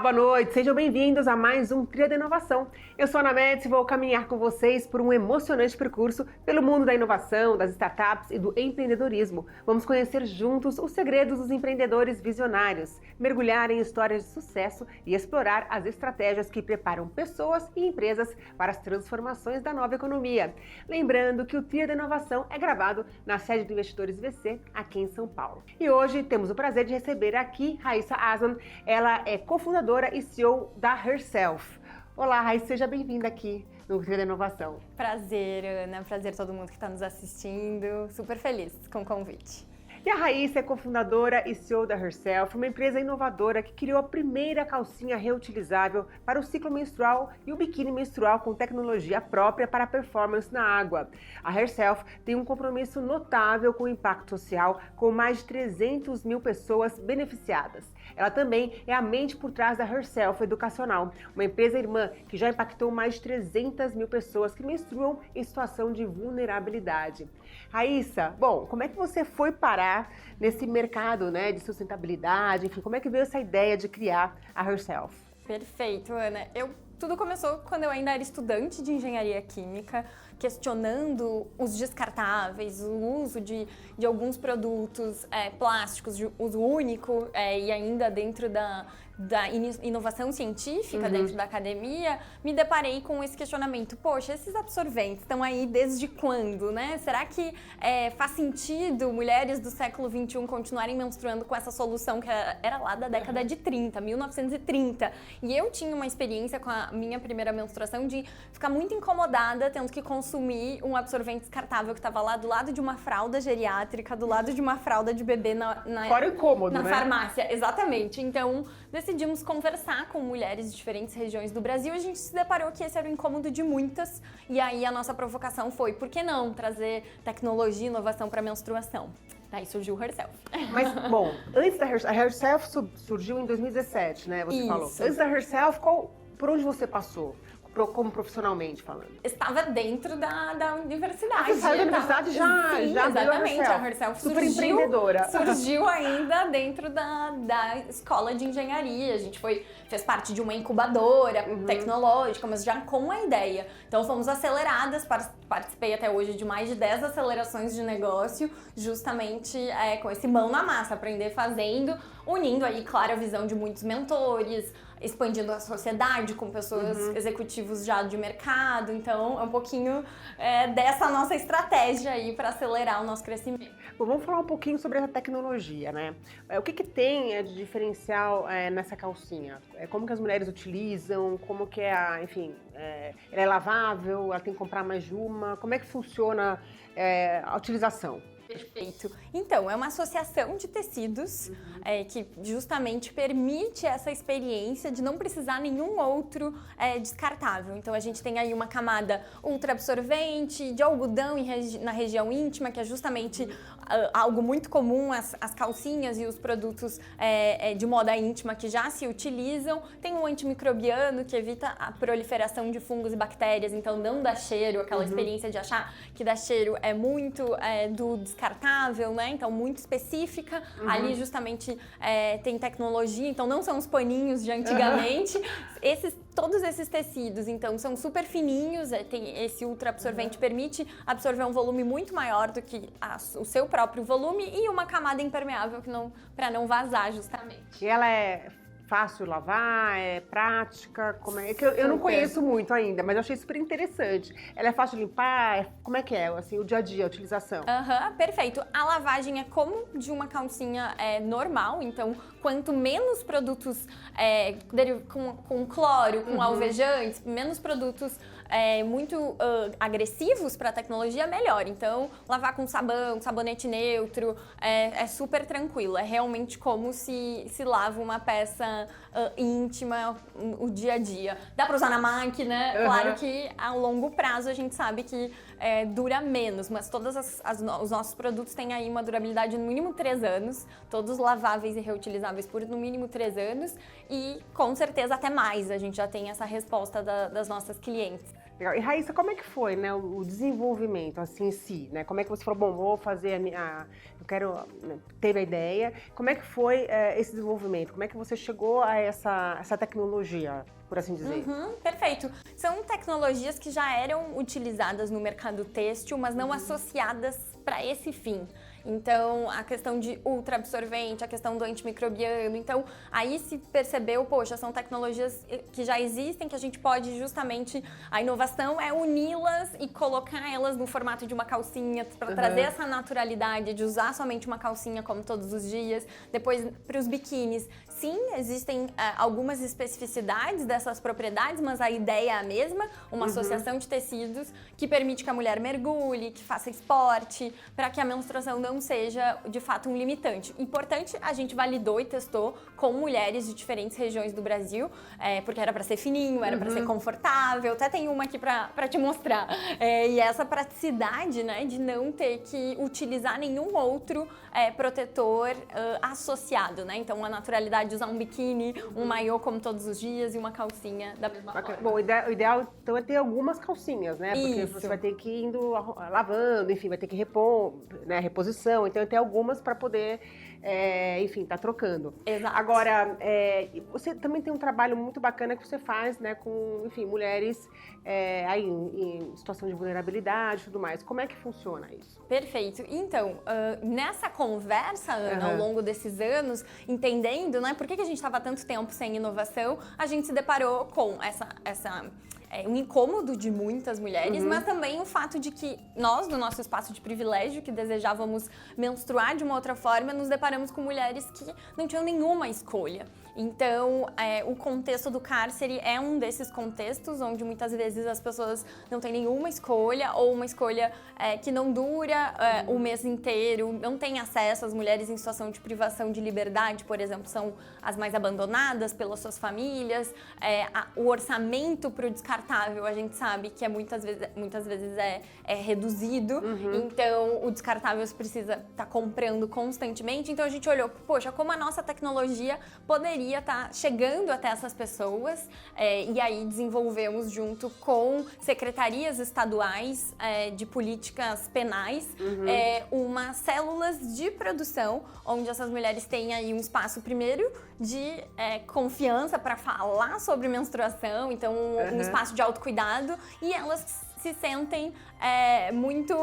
boa noite. Sejam bem-vindos a mais um Trilha da Inovação. Eu sou a Ana Metz e vou caminhar com vocês por um emocionante percurso pelo mundo da inovação, das startups e do empreendedorismo. Vamos conhecer juntos os segredos dos empreendedores visionários, mergulhar em histórias de sucesso e explorar as estratégias que preparam pessoas e empresas para as transformações da nova economia. Lembrando que o Trilha da Inovação é gravado na sede do Investidores VC, aqui em São Paulo. E hoje temos o prazer de receber aqui Raíssa Aslan. Ela é cofundadora e CEO da Herself. Olá, Raíssa, seja bem-vinda aqui no Trilha da Inovação. Prazer, Ana. Prazer todo mundo que está nos assistindo. Super feliz com o convite. E a Raíssa é cofundadora e CEO da Herself, uma empresa inovadora que criou a primeira calcinha reutilizável para o ciclo menstrual e o biquíni menstrual com tecnologia própria para performance na água. A Herself tem um compromisso notável com o impacto social, com mais de 300 mil pessoas beneficiadas. Ela também é a mente por trás da Herself Educacional, uma empresa irmã que já impactou mais de 300 mil pessoas que menstruam em situação de vulnerabilidade. Raíssa, bom, como é que você foi parar nesse mercado, né, de sustentabilidade? Enfim, como é que veio essa ideia de criar a Herself? Perfeito, Ana. Tudo começou quando eu ainda era estudante de engenharia química, questionando os descartáveis, o uso de alguns produtos plásticos de uso único e ainda dentro da inovação científica, dentro da academia, me deparei com esse questionamento. Poxa, esses absorventes estão aí desde quando, né? Será que faz sentido mulheres do século XXI continuarem menstruando com essa solução que era lá da década de 30, 1930? E eu tinha uma experiência com a minha primeira menstruação de ficar muito incomodada tendo que consumir um absorvente descartável que estava lá do lado de uma fralda geriátrica, do lado de uma fralda de bebê Fora incômodo, na né? farmácia. Exatamente. Então, decidimos conversar com mulheres de diferentes regiões do Brasil e a gente se deparou que esse era o incômodo de muitas. E aí a nossa provocação foi, por que não trazer tecnologia e inovação para a menstruação? Daí surgiu o Herself. Mas, bom, antes da Herself, a Herself surgiu em 2017, né? Você falou. Antes da Herself, por onde você passou? Como profissionalmente falando? Estava dentro da universidade. Você saiu da universidade já exatamente. A Herself super empreendedora. Surgiu ainda dentro da escola de engenharia. A gente fez parte de uma incubadora tecnológica, mas já com a ideia. Então fomos aceleradas, participei até hoje de mais de 10 acelerações de negócio, justamente com esse mão na massa, aprender fazendo, unindo aí, claro, a visão de muitos mentores, expandindo a sociedade com pessoas executivos já de mercado. Então, é um pouquinho dessa nossa estratégia aí para acelerar o nosso crescimento. Bom, vamos falar um pouquinho sobre essa tecnologia, né? O que tem de diferencial nessa calcinha? Como que as mulheres utilizam? Como que enfim, ela é lavável? Ela tem que comprar mais de uma? Como é que funciona a utilização? Perfeito. Então, é uma associação de tecidos que justamente permite essa experiência de não precisar nenhum outro descartável. Então, a gente tem aí uma camada ultra absorvente de algodão na região íntima, que é justamente algo muito comum, as calcinhas e os produtos de moda íntima que já se utilizam. Tem um antimicrobiano que evita a proliferação de fungos e bactérias, então não dá cheiro, aquela experiência de achar que dá cheiro é muito do descartável, né? Então, muito específica. Ali, justamente, tem tecnologia, então não são os paninhos de antigamente. Todos esses tecidos, então, são super fininhos, tem esse ultra absorvente, permite absorver um volume muito maior do que o seu próprio volume e uma camada impermeável para não vazar, justamente. E ela é fácil lavar, é prática, como é que eu não conheço muito ainda, mas eu achei super interessante. Ela é fácil de limpar, como é que é, assim, o dia a dia, a utilização? Perfeito. A lavagem é como de uma calcinha normal, então quanto menos produtos com cloro, com alvejantes, menos produtos muito agressivos para a tecnologia, melhor. Então, lavar com sabão, sabonete neutro, é super tranquilo. É realmente como se lava uma peça íntima, o dia a dia. Dá para usar na máquina, claro que a longo prazo a gente sabe que dura menos, mas todos os nossos produtos têm aí uma durabilidade no mínimo 3 anos, todos laváveis e reutilizáveis por no mínimo 3 anos e com certeza até mais, a gente já tem essa resposta das nossas clientes. Legal. E Raíssa, como é que foi, né, o desenvolvimento assim em si, né? Como é que você falou, bom, vou fazer eu quero, né, teve a ideia. Como é que foi esse desenvolvimento? Como é que você chegou a essa tecnologia, por assim dizer? Perfeito. São tecnologias que já eram utilizadas no mercado têxtil, mas não associadas para esse fim. Então, a questão de ultra-absorvente, a questão do antimicrobiano. Então, aí se percebeu, poxa, são tecnologias que já existem, que a gente pode justamente... A inovação é uni-las e colocar elas no formato de uma calcinha para trazer essa naturalidade de usar somente uma calcinha como todos os dias. Depois, para os biquínis. Sim, existem algumas especificidades dessas propriedades, mas a ideia é a mesma. Uma associação de tecidos que permite que a mulher mergulhe, que faça esporte, para que a menstruação não seja, de fato, um limitante. Importante, a gente validou e testou com mulheres de diferentes regiões do Brasil, porque era para ser fininho, era para ser confortável. Até tem uma aqui para te mostrar. E essa praticidade, né, de não ter que utilizar nenhum outro protetor associado, né? Então, a naturalidade de usar um biquíni, um maiô como todos os dias e uma calcinha da mesma forma. Bom, o ideal então é ter algumas calcinhas, né? Porque Isso. você vai ter que ir indo lavando, enfim, vai ter que repor, né? Reposição. Então, tem algumas para poder, enfim, tá trocando. Exato. Agora, você também tem um trabalho muito bacana que você faz, né, com, enfim, mulheres aí em situação de vulnerabilidade e tudo mais. Como é que funciona isso? Perfeito. Então, nessa conversa, Ana, ao longo desses anos, entendendo, né, por que a gente estava tanto tempo sem inovação, a gente se deparou com um incômodo de muitas mulheres, mas também o fato de que nós, no nosso espaço de privilégio, que desejávamos menstruar de uma outra forma, nos deparamos com mulheres que não tinham nenhuma escolha. Então, o contexto do cárcere é um desses contextos onde muitas vezes as pessoas não têm nenhuma escolha ou uma escolha que não dura o mês inteiro, não têm acesso. As mulheres em situação de privação de liberdade, por exemplo, são as mais abandonadas pelas suas famílias. O orçamento para o descartável, a gente sabe que muitas vezes é reduzido. Então, o descartável você precisa estar comprando constantemente. Então, a gente olhou, poxa, como a nossa tecnologia poderia estar chegando até essas pessoas, e aí desenvolvemos junto com secretarias estaduais de políticas penais umas células de produção onde essas mulheres têm aí um espaço primeiro de confiança para falar sobre menstruação, então um espaço de autocuidado, e elas se sentem muito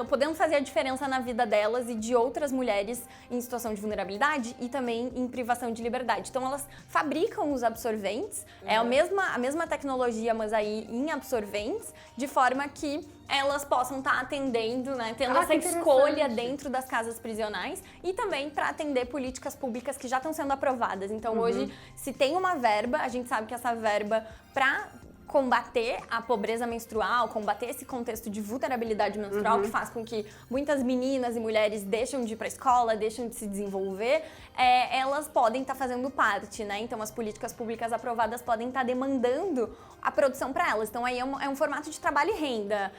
podendo fazer a diferença na vida delas e de outras mulheres em situação de vulnerabilidade e também em privação de liberdade. Então elas fabricam os absorventes, é a mesma tecnologia, mas aí em absorventes, de forma que elas possam estar atendendo, né, tendo essa escolha dentro das casas prisionais e também para atender políticas públicas que já estão sendo aprovadas. Então hoje, se tem uma verba, a gente sabe que essa verba para combater a pobreza menstrual, combater esse contexto de vulnerabilidade menstrual que faz com que muitas meninas e mulheres deixam de ir para a escola, deixam de se desenvolver, elas podem estar fazendo parte, né? Então, as políticas públicas aprovadas podem estar demandando a produção para elas. Então, aí é um formato de trabalho e renda,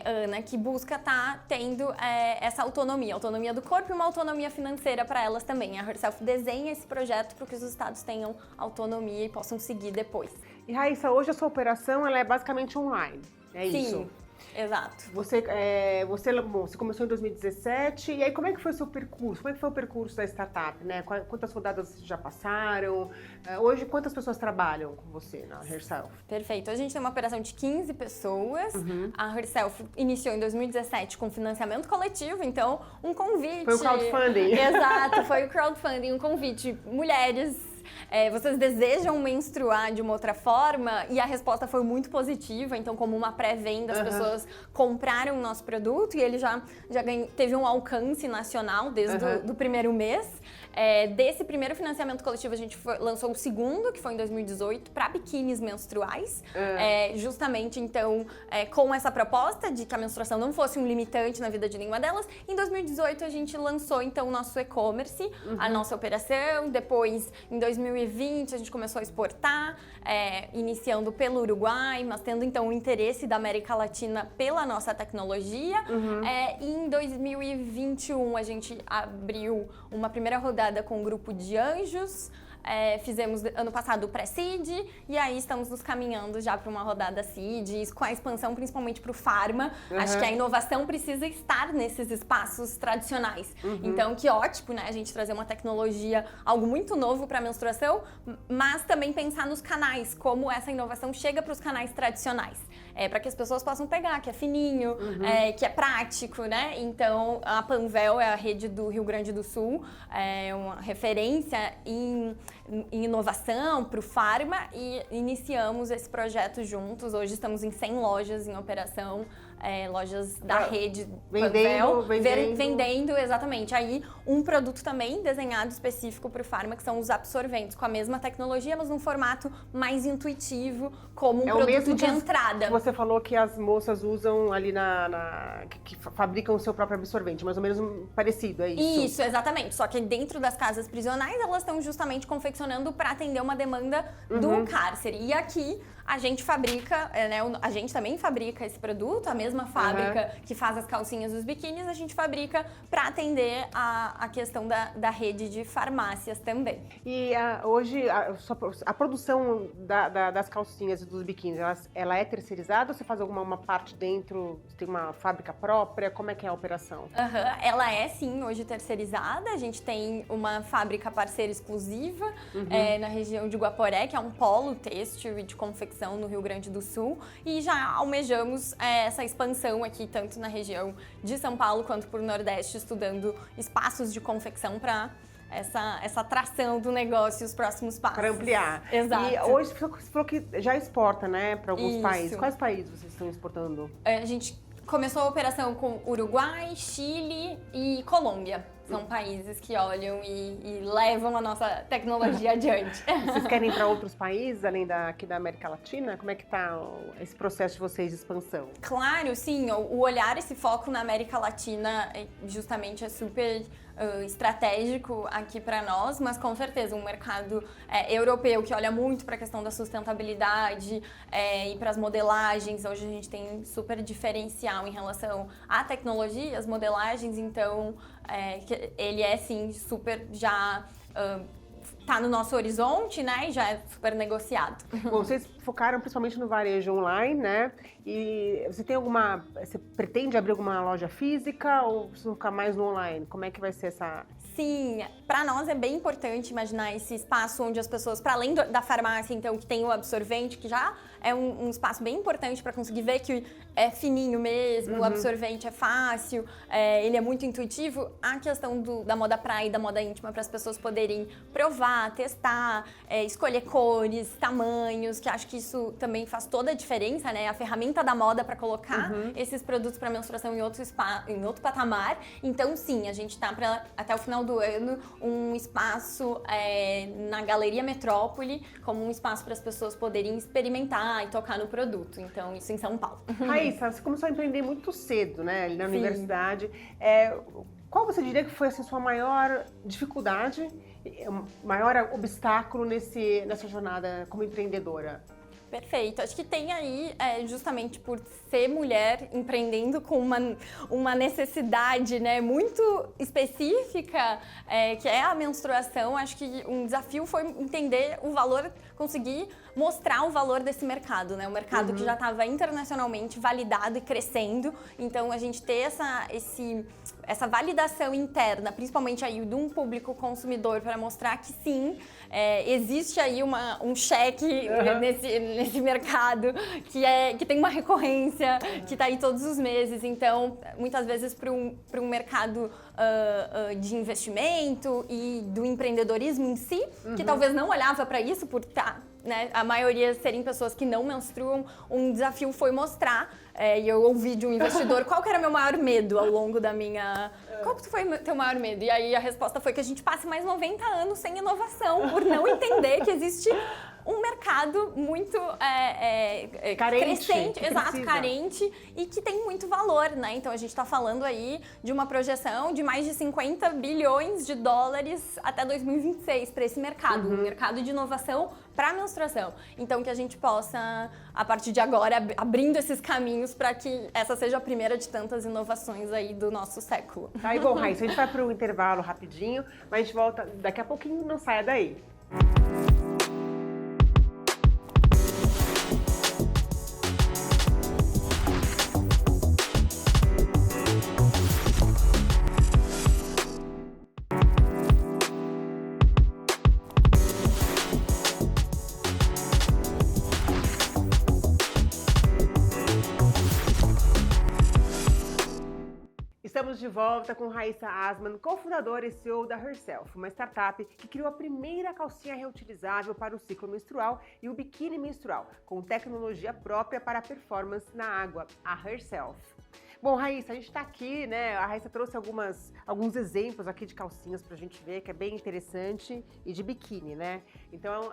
Ana, que busca estar tendo essa autonomia do corpo e uma autonomia financeira para elas também. A Herself desenha esse projeto para que os estados tenham autonomia e possam seguir depois. E Raíssa, hoje a sua operação ela é basicamente online, é Sim, isso? Exato. Você começou em 2017, e aí como é que foi o seu percurso? Como é que foi o percurso da startup, né? Quantas rodadas já passaram? Hoje, quantas pessoas trabalham com você na Herself? Perfeito. A gente tem uma operação de 15 pessoas. A Herself iniciou em 2017 com financiamento coletivo, então um convite... Foi o crowdfunding. Exato, foi o crowdfunding, um convite. Mulheres... vocês desejam menstruar de uma outra forma? E a resposta foi muito positiva, então como uma pré-venda, as pessoas compraram o nosso produto e ele já teve um alcance nacional desde do primeiro mês. Desse primeiro financiamento coletivo, a gente lançou o segundo, que foi em 2018, para biquínis menstruais, justamente então com essa proposta de que a menstruação não fosse um limitante na vida de nenhuma delas. Em 2018, a gente lançou então o nosso e-commerce, a nossa operação. Depois, em 2020, a gente começou a exportar, iniciando pelo Uruguai, mas tendo então o interesse da América Latina pela nossa tecnologia. E em 2021, a gente abriu uma primeira rodada com um grupo de anjos, fizemos ano passado o pré-seed e aí estamos nos caminhando já para uma rodada seed, com a expansão principalmente para o pharma. Acho que a inovação precisa estar nesses espaços tradicionais. Então, que ótimo, né? A gente trazer uma tecnologia, algo muito novo para a menstruação, mas também pensar nos canais, como essa inovação chega para os canais tradicionais. Para que as pessoas possam pegar, que é fininho, que é prático, né? Então, a Panvel é a rede do Rio Grande do Sul, é uma referência em inovação para o pharma e iniciamos esse projeto juntos. Hoje estamos em 100 lojas em operação, lojas da rede Panvel, vendendo, exatamente. Aí, um produto também desenhado específico para o pharma, que são os absorventes, com a mesma tecnologia, mas num formato mais intuitivo, como um produto de entrada. Você falou que as moças usam ali que fabricam o seu próprio absorvente, mais ou menos parecido, é isso? Isso, exatamente. Só que dentro das casas prisionais, elas estão justamente confeccionando para atender uma demanda do cárcere. E aqui a gente fabrica, a gente também fabrica esse produto, a mesma fábrica que faz as calcinhas dos biquínis, a gente fabrica para atender a questão da rede de farmácias também. E hoje a produção das calcinhas e dos biquínis, ela é terceirizada ou você faz alguma parte dentro? Você tem uma fábrica própria? Como é que é a operação? Ela é sim hoje terceirizada, a gente tem uma fábrica parceira exclusiva na região de Guaporé, que é um polo têxtil e de confecção no Rio Grande do Sul, e já almejamos essa expansão aqui, tanto na região de São Paulo quanto por Nordeste, estudando espaços de confecção para essa atração do negócio e os próximos passos. Para ampliar. Exato. E hoje você falou que já exporta, né, para alguns países. Quais países vocês estão exportando? A gente começou a operação com Uruguai, Chile e Colômbia. São países que olham e levam a nossa tecnologia adiante. Vocês querem ir para outros países, além aqui da América Latina? Como é que está esse processo de vocês de expansão? Claro, sim. O olhar, esse foco na América Latina, justamente é super estratégico aqui para nós, mas com certeza um mercado europeu que olha muito para a questão da sustentabilidade e para as modelagens. Hoje a gente tem super diferencial em relação à tecnologia, as modelagens, então ele é sim super já tá no nosso horizonte, né, e já é super negociado. Bom, vocês focaram principalmente no varejo online, né? E você pretende abrir alguma loja física ou você focar mais no online? Como é que vai ser essa... Sim, para nós é bem importante imaginar esse espaço onde as pessoas, para além da farmácia, então, que tem o absorvente, que já é um espaço bem importante para conseguir ver que é fininho mesmo, o absorvente é fácil, ele é muito intuitivo. A questão da moda praia e da moda íntima para as pessoas poderem provar, testar, escolher cores, tamanhos, que acho que isso também faz toda a diferença, né? A ferramenta da moda para colocar esses produtos para menstruação em outro patamar. Então, sim, a gente está até o final do ano um espaço na Galeria Metrópole, como um espaço para as pessoas poderem experimentar e tocar no produto. Então, isso em São Paulo. Raíssa, você começou a empreender muito cedo, né, ali na universidade. Qual você diria que foi assim, sua maior dificuldade, maior obstáculo nessa jornada como empreendedora? Perfeito. Acho que tem aí, justamente por ser mulher, empreendendo com uma necessidade, né, muito específica, que é a menstruação. Acho que um desafio foi entender o valor, conseguir mostrar o valor desse mercado, né? Um mercado que já estava internacionalmente validado e crescendo. Então, a gente ter essa validação interna, principalmente aí de um público consumidor, para mostrar que sim, existe aí um cheque nesse mercado que tem uma recorrência, que está aí todos os meses. Então, muitas vezes para um mercado de investimento e do empreendedorismo em si, que talvez não olhava para isso por né, a maioria serem pessoas que não menstruam, um desafio foi mostrar, e eu ouvi de um investidor qual que era meu maior medo ao longo da minha... Qual que foi o teu maior medo? E aí a resposta foi que a gente passe mais 90 anos sem inovação, por não entender que existe um mercado muito carente, crescente, exato, carente, e que tem muito valor, né? Então a gente está falando aí de uma projeção de mais de 50 bilhões de dólares até 2026 para esse mercado, um mercado de inovação para a menstruação. Então que a gente possa, a partir de agora, abrindo esses caminhos para que essa seja a primeira de tantas inovações aí do nosso século. Tá, e bom, Raíssa, a gente vai para o intervalo rapidinho, mas a gente volta daqui a pouquinho, não saia daí. Estamos de volta com Raíssa Asman, cofundadora e CEO da Herself, uma startup que criou a primeira calcinha reutilizável para o ciclo menstrual e o biquíni menstrual, com tecnologia própria para performance na água, a Herself. Bom, Raíssa, a gente está aqui, né? A Raíssa trouxe alguns exemplos aqui de calcinhas para a gente ver, que é bem interessante, e de biquíni, né? Então,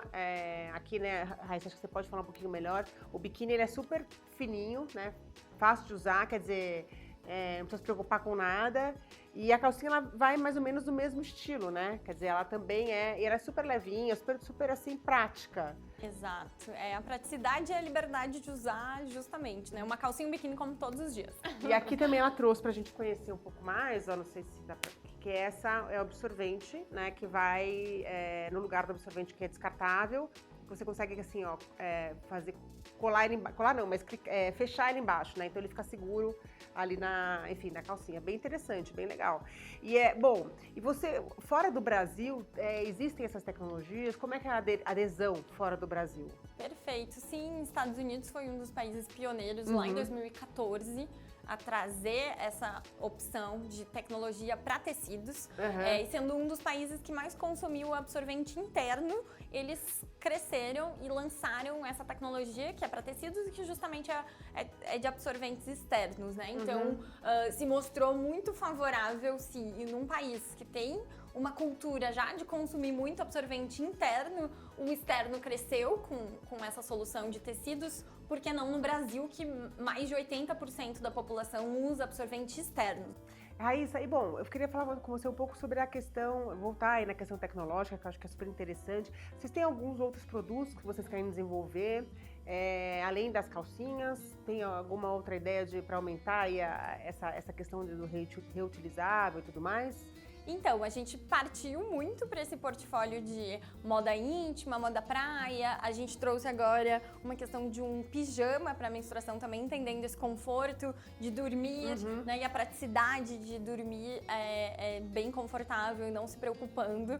aqui, né, Raíssa, acho que você pode falar um pouquinho melhor. O biquíni, ele é super fininho, né? Fácil de usar, quer dizer, não precisa se preocupar com nada. E a calcinha, ela vai mais ou menos no mesmo estilo, né? Quer dizer, ela também e ela é super levinha, super assim, prática. Exato. A praticidade e a liberdade de usar, justamente, né? Uma calcinha e um biquíni como todos os dias. E aqui também ela trouxe pra gente conhecer um pouco mais, ó, não sei se dá pra... que essa é o absorvente, né? Que vai no lugar do absorvente que é descartável. Você consegue, assim, ó, fazer, colar não, mas fechar ele embaixo, né? Então ele fica seguro ali na calcinha. Bem interessante, bem legal. E bom, e você, fora do Brasil, existem essas tecnologias? Como é que é a adesão fora do Brasil? Perfeito. Sim, Estados Unidos foi um dos países pioneiros lá em 2014 a trazer essa opção de tecnologia para tecidos. E sendo um dos países que mais consumiu o absorvente interno, eles cresceram e lançaram essa tecnologia que é para tecidos e que justamente é de absorventes externos, né? Então, se mostrou muito favorável se num país que tem uma cultura já de consumir muito absorvente interno, o externo cresceu com essa solução de tecidos, por que não no Brasil, que mais de 80% da população usa absorvente externo? Raíssa, e bom, eu queria falar com você um pouco sobre a questão, voltar aí na questão tecnológica, que eu acho que é super interessante. Vocês têm alguns outros produtos que vocês querem desenvolver, além das calcinhas? Tem alguma outra ideia para aumentar aí essa questão do reutilizável e tudo mais? Então, a gente partiu muito para esse portfólio de moda íntima, moda praia. A gente trouxe agora uma questão de um pijama para menstruação também, entendendo esse conforto de dormir, né? E a praticidade de dormir é bem confortável e não se preocupando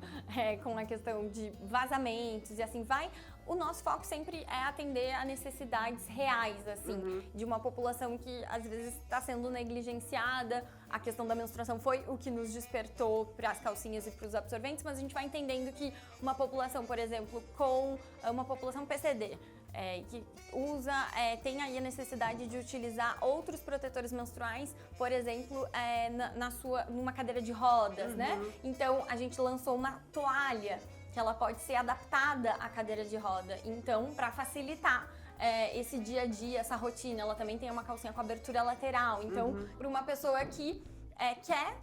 com a questão de vazamentos e assim vai. O nosso foco sempre é atender a necessidades reais, assim, de uma população que às vezes está sendo negligenciada. A questão da menstruação foi o que nos despertou para as calcinhas e para os absorventes, mas a gente vai entendendo que uma população, por exemplo, com uma população PCD, que tem aí a necessidade de utilizar outros protetores menstruais, por exemplo, numa cadeira de rodas, né? Então, a gente lançou uma toalha que ela pode ser adaptada à cadeira de roda. Então, para facilitar esse dia a dia, essa rotina, ela também tem uma calcinha com abertura lateral. Então, para uma pessoa que quer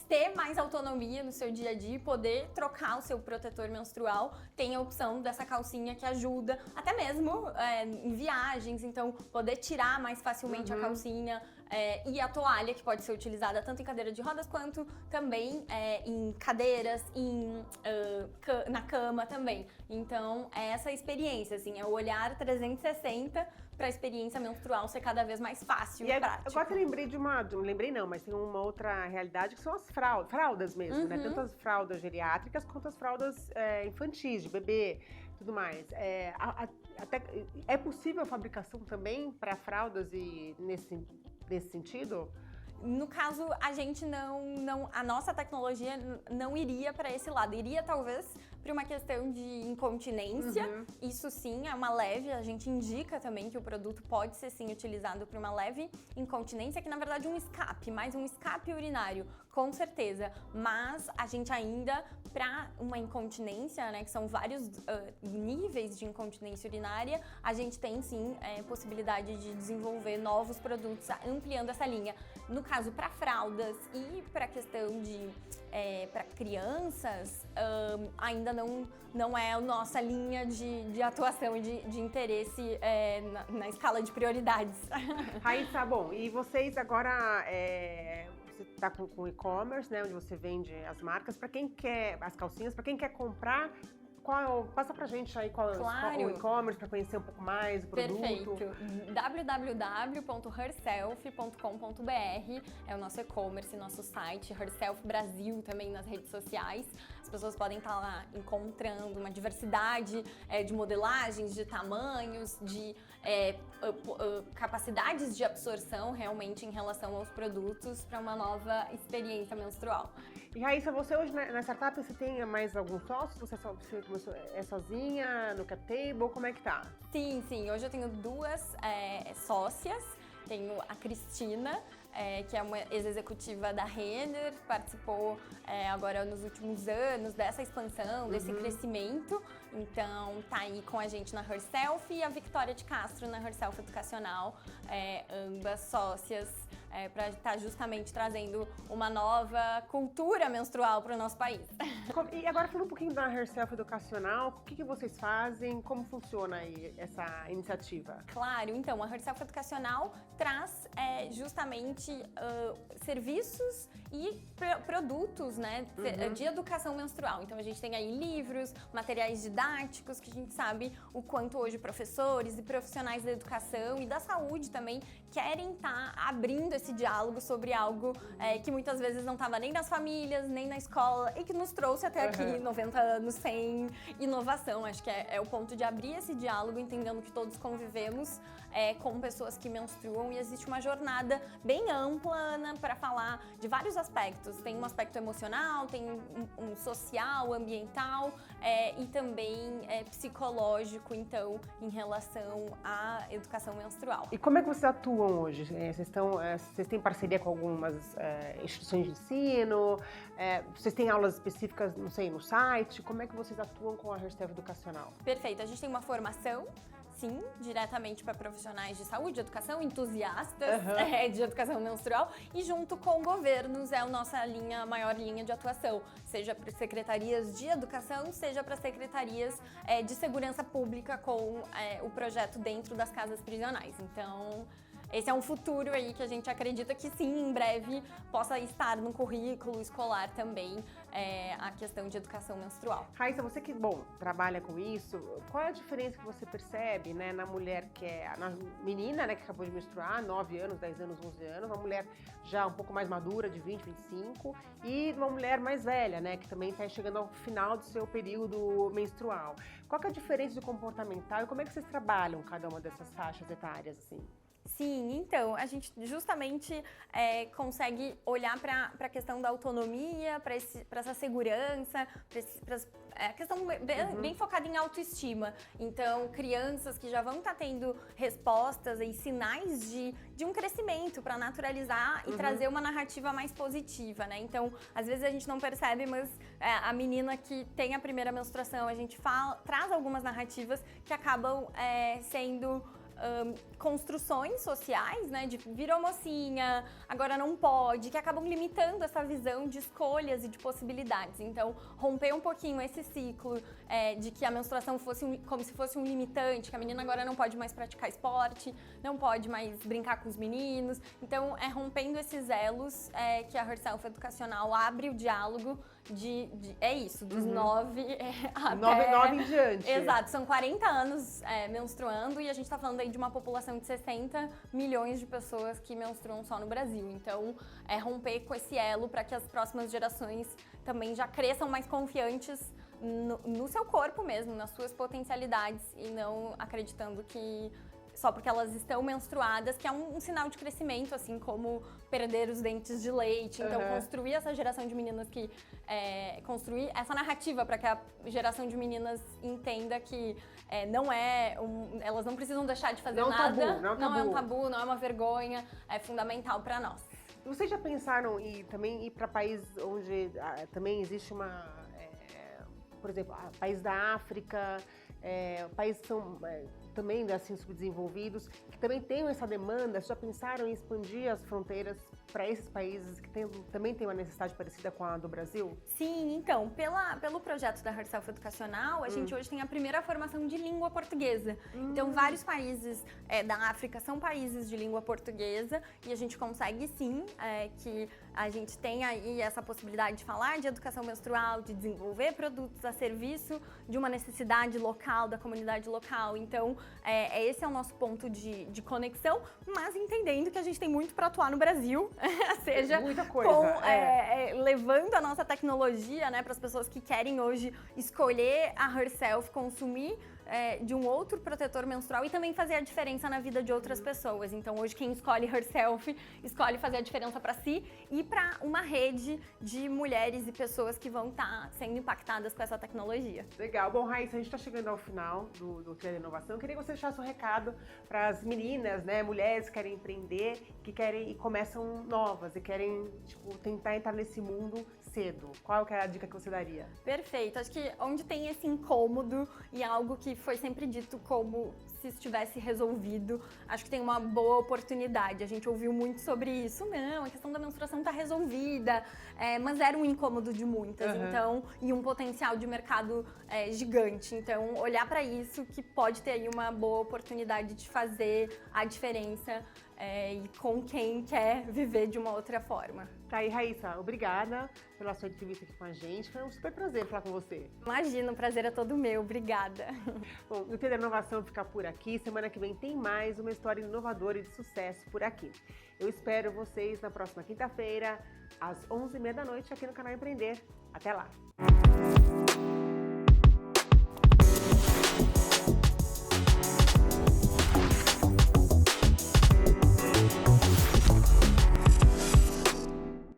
ter mais autonomia no seu dia a dia e poder trocar o seu protetor menstrual, tem a opção dessa calcinha que ajuda até mesmo em viagens, então poder tirar mais facilmente a calcinha e a toalha, que pode ser utilizada tanto em cadeira de rodas quanto também em cadeiras, na cama também. Então, essa experiência, assim, é o olhar 360 para a experiência menstrual ser cada vez mais fácil e prática. Agora eu lembrei lembrei não, mas tem uma outra realidade que são as fraldas mesmo, né? Tanto as fraldas geriátricas quanto as fraldas infantis, de bebê, tudo mais. É possível a fabricação também para fraldas e nesse sentido? No caso, a gente a nossa tecnologia não iria para esse lado. Iria talvez para uma questão de incontinência. Isso sim, é uma leve. A gente indica também que o produto pode ser sim utilizado para uma leve incontinência, que na verdade é um escape, mais um escape urinário, com certeza. Mas a gente ainda, para uma incontinência, né, que são vários níveis de incontinência urinária, a gente tem sim possibilidade de desenvolver novos produtos ampliando essa linha. No caso, para fraldas e para a questão de para crianças, ainda não é a nossa linha de atuação e de interesse na escala de prioridades. Raíssa, bom, e vocês agora, você está com e-commerce, né, onde você vende as marcas, para quem quer, as calcinhas, para quem quer comprar, Passa pra gente aí Claro. o e-commerce para conhecer um pouco mais o produto. Perfeito. www.herself.com.br é o nosso e-commerce, nosso site, Herself Brasil também nas redes sociais. As pessoas podem estar lá encontrando uma diversidade de modelagens, de tamanhos, de capacidades de absorção realmente em relação aos produtos para uma nova experiência menstrual. E Raíssa, você hoje na startup, você tem mais alguns sócios? Você é sozinha no cap table? Como é que tá? Sim. Hoje eu tenho duas sócias. Tenho a Cristina, que é uma ex-executiva da Renner, participou agora nos últimos anos dessa expansão, desse crescimento. Então, tá aí com a gente na Herself, e a Victoria de Castro na Herself Educacional, ambas sócias, para estar justamente trazendo uma nova cultura menstrual para o nosso país. E agora falando um pouquinho da Herself Educacional, o que vocês fazem, como funciona aí essa iniciativa? Claro, então a Herself Educacional traz justamente serviços e produtos, né, de educação menstrual. Então a gente tem aí livros, materiais didáticos, que a gente sabe o quanto hoje professores e profissionais da educação e da saúde também querem estar abrindo esse diálogo sobre algo que muitas vezes não estava nem nas famílias, nem na escola, e que nos trouxe até aqui 90 anos sem inovação. Acho que é o ponto de abrir esse diálogo, entendendo que todos convivemos com pessoas que menstruam, e existe uma jornada bem ampla, né, para falar de vários aspectos. Tem um aspecto emocional, tem um social, ambiental e também psicológico, então, em relação à educação menstrual. E como é que vocês atuam hoje? Vocês têm parceria com algumas instituições de ensino? Vocês têm aulas específicas, não sei, no site? Como é que vocês atuam com a Herself Educacional? Perfeito. A gente tem uma formação, sim, diretamente para profissionais de saúde, educação, entusiastas de educação menstrual, e junto com governos é a nossa maior linha de atuação, seja para secretarias de educação, seja para secretarias de segurança pública com o projeto dentro das casas prisionais. Então, esse é um futuro aí que a gente acredita que sim, em breve possa estar no currículo escolar também a questão de educação menstrual. Raíssa, você que, trabalha com isso, qual é a diferença que você percebe, né, na mulher na menina, né, que acabou de menstruar, 9 anos, 10 anos, 11 anos, uma mulher já um pouco mais madura, de 20, 25, e uma mulher mais velha, né, que também está chegando ao final do seu período menstrual. Qual que é a diferença do comportamental e como é que vocês trabalham cada uma dessas faixas etárias, assim? Sim, então, a gente justamente consegue olhar para a questão da autonomia, para essa segurança, para a questão bem focada em autoestima. Então, crianças que já vão estar tendo respostas e sinais de um crescimento para naturalizar e trazer uma narrativa mais positiva, né? Então, às vezes a gente não percebe, mas a menina que tem a primeira menstruação, a gente traz algumas narrativas que acabam sendo construções sociais, né, de virou mocinha, agora não pode, que acabam limitando essa visão de escolhas e de possibilidades. Então, romper um pouquinho esse ciclo de que a menstruação fosse como se fosse um limitante, que a menina agora não pode mais praticar esporte, não pode mais brincar com os meninos. Então, rompendo esses elos que a Herself Educacional abre o diálogo dos 9 até... 9 em diante. Exato, são 40 anos menstruando, e a gente tá falando aí de uma população de 60 milhões de pessoas que menstruam só no Brasil. Então, romper com esse elo para que as próximas gerações também já cresçam mais confiantes no seu corpo mesmo, nas suas potencialidades, e não acreditando que só porque elas estão menstruadas, que é um sinal de crescimento, assim como perder os dentes de leite. Então, construir essa geração de meninas construir essa narrativa para que a geração de meninas entenda que elas não precisam deixar de fazer nada. Não é um tabu, não é uma vergonha, é fundamental para nós. Vocês já pensaram em também ir para países onde também existe por exemplo, países da África, países que são também assim subdesenvolvidos, que também tenham essa demanda? Vocês já pensaram em expandir as fronteiras para esses países que também têm uma necessidade parecida com a do Brasil? Sim, então, pelo projeto da Herself Educacional, a gente hoje tem a primeira formação de língua portuguesa. Então, vários países da África são países de língua portuguesa e a gente consegue sim que a gente tem aí essa possibilidade de falar de educação menstrual, de desenvolver produtos a serviço de uma necessidade local, da comunidade local. Então, esse é o nosso ponto de conexão, mas entendendo que a gente tem muito para atuar no Brasil, seja muita coisa, levando a nossa tecnologia, né, para as pessoas que querem hoje escolher a Herself, consumir de um outro protetor menstrual e também fazer a diferença na vida de outras pessoas. Então, hoje quem escolhe Herself, escolhe fazer a diferença para si e para uma rede de mulheres e pessoas que vão estar sendo impactadas com essa tecnologia. Legal. Bom, Raíssa, a gente está chegando ao final do Trilha da Inovação. Eu queria que você deixasse um recado para as meninas, né, mulheres que querem empreender, que querem e começam novas e querem, tipo, tentar entrar nesse mundo cedo. Qual que é a dica que você daria? Perfeito. Acho que onde tem esse incômodo e algo que foi sempre dito como se estivesse resolvido, acho que tem uma boa oportunidade. A gente ouviu muito sobre isso. Não, a questão da menstruação está resolvida, mas era um incômodo de muitas, então, e um potencial de mercado gigante. Então, olhar para isso que pode ter aí uma boa oportunidade de fazer a diferença e com quem quer viver de uma outra forma. Tá aí, Raíssa, obrigada pela sua entrevista aqui com a gente. Foi um super prazer falar com você. Imagina, o prazer é todo meu. Obrigada. Bom, o Trilha da Inovação fica por aqui. Semana que vem tem mais uma história inovadora e de sucesso por aqui. Eu espero vocês na próxima quinta-feira, às 11h30 da noite, aqui no canal Empreender. Até lá!